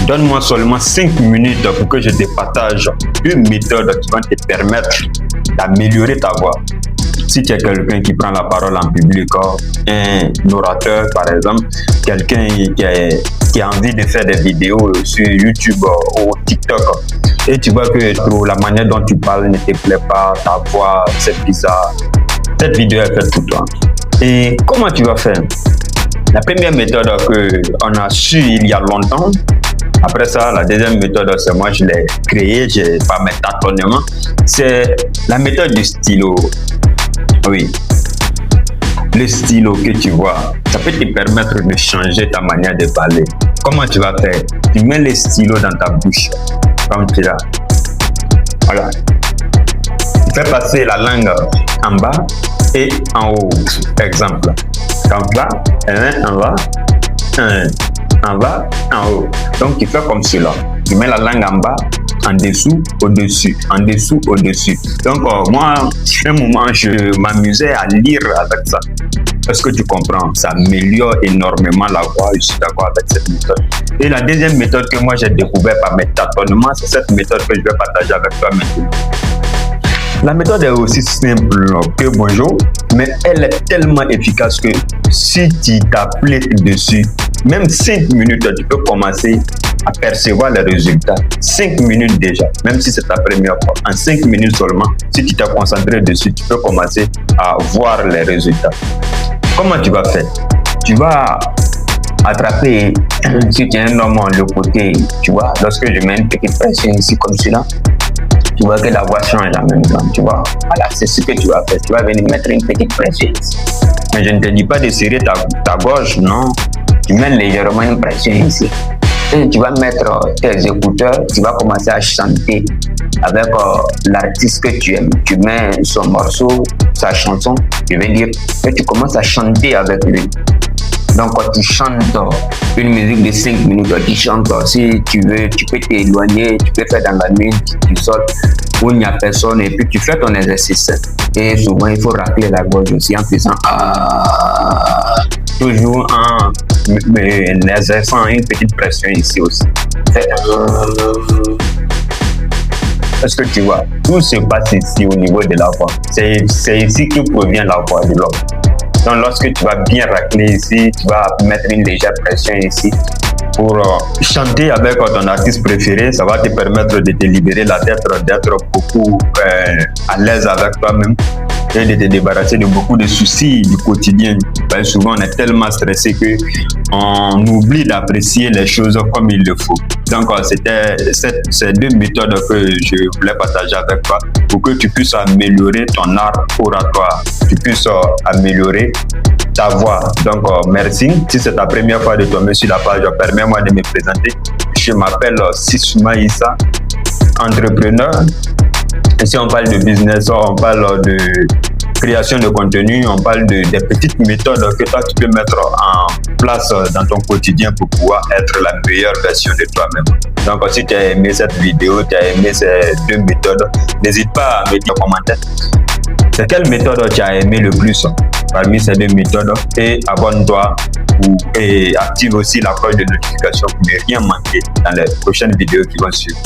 Donne-moi seulement 5 minutes pour que je te partage 2 méthodes qui vont te permettre d'améliorer ta voix. Si tu es quelqu'un qui prend la parole en public, un orateur par exemple, quelqu'un qui a envie de faire des vidéos sur YouTube ou TikTok, et tu vois que la manière dont tu parles ne te plaît pas, ta voix c'est bizarre, cette vidéo est faite pour toi. Et comment tu vas faire? La première méthode qu'on a su il y a longtemps, après ça, la deuxième méthode, c'est moi, je l'ai créée, j'ai pas mes tâtonnements, c'est la méthode du stylo. Oui, le stylo que tu vois, ça peut te permettre de changer ta manière de parler. Comment tu vas faire? Tu mets le stylo dans ta bouche, comme tu l'as. Voilà. Tu fais passer la langue en bas et en haut. Exemple. Comme ça, en bas, en bas, en haut. Donc tu fais comme cela. Tu mets la langue en bas, en dessous, au-dessus, en dessous, au-dessus. Donc moi, un moment, je m'amusais à lire avec ça. Est-ce que tu comprends? Ça améliore énormément la voix. Je suis d'accord avec cette méthode. Et la deuxième méthode que moi j'ai découvert par mes tâtonnements, c'est cette méthode que je vais partager avec toi maintenant. La méthode est aussi simple que bonjour, mais elle est tellement efficace que si tu t'appliques dessus, même 5 minutes, tu peux commencer à percevoir les résultats. 5 minutes déjà, même si c'est ta première fois. En 5 minutes seulement, si tu t'es concentré dessus, tu peux commencer à voir les résultats. Comment tu vas faire? Tu vas attraper, si tu es un homme, le côté, tu vois, lorsque je mets une petite pression ici comme cela, tu vois que la voix change en même temps, tu vois. Voilà, c'est ce que tu vas faire. Tu vas venir mettre une petite pression ici. Mais je ne te dis pas de serrer ta gorge, non. Tu mets légèrement une pression ici. Et tu vas mettre tes écouteurs, tu vas commencer à chanter avec l'artiste que tu aimes. Tu mets son morceau, sa chanson, je vais dire, et tu commences à chanter avec lui. Donc, quand tu chantes une musique de 5 minutes, tu chantes, si tu veux, tu peux t'éloigner, tu peux faire dans la nuit, tu sautes où il n'y a personne et puis tu fais ton exercice. Et souvent, il faut racler la gorge aussi en faisant toujours en exerçant une petite pression ici aussi. Est-ce que tu vois? Tout se passe ici au niveau de la voix. C'est ici que provient la voix de l'homme. Donc, lorsque tu vas bien racler ici, tu vas mettre une légère pression ici pour chanter avec ton artiste préféré. Ça va te permettre de te libérer la tête, d'être beaucoup à l'aise avec toi-même et de te débarrasser de beaucoup de soucis du quotidien. Ben, souvent, on est tellement stressé qu'on oublie d'apprécier les choses comme il le faut. Donc, c'était ces 2 méthodes que je voulais partager avec toi pour que tu puisses améliorer ton art oratoire, tu puisses améliorer ta voix. Donc, merci. Si c'est ta première fois de tomber sur la page, permets-moi de me présenter. Je m'appelle Sissouma Issa, entrepreneur. Ici, on parle de business, on parle de création de contenu, on parle des petites méthodes que toi, tu peux mettre en place dans ton quotidien pour pouvoir être la meilleure version de toi-même. Donc, si tu as aimé cette vidéo, tu as aimé ces 2 méthodes, n'hésite pas à mettre en commentaire. C'est quelle méthode tu as aimé le plus parmi ces 2 méthodes et abonne-toi et active aussi la cloche de notification pour ne rien manquer dans les prochaines vidéos qui vont suivre.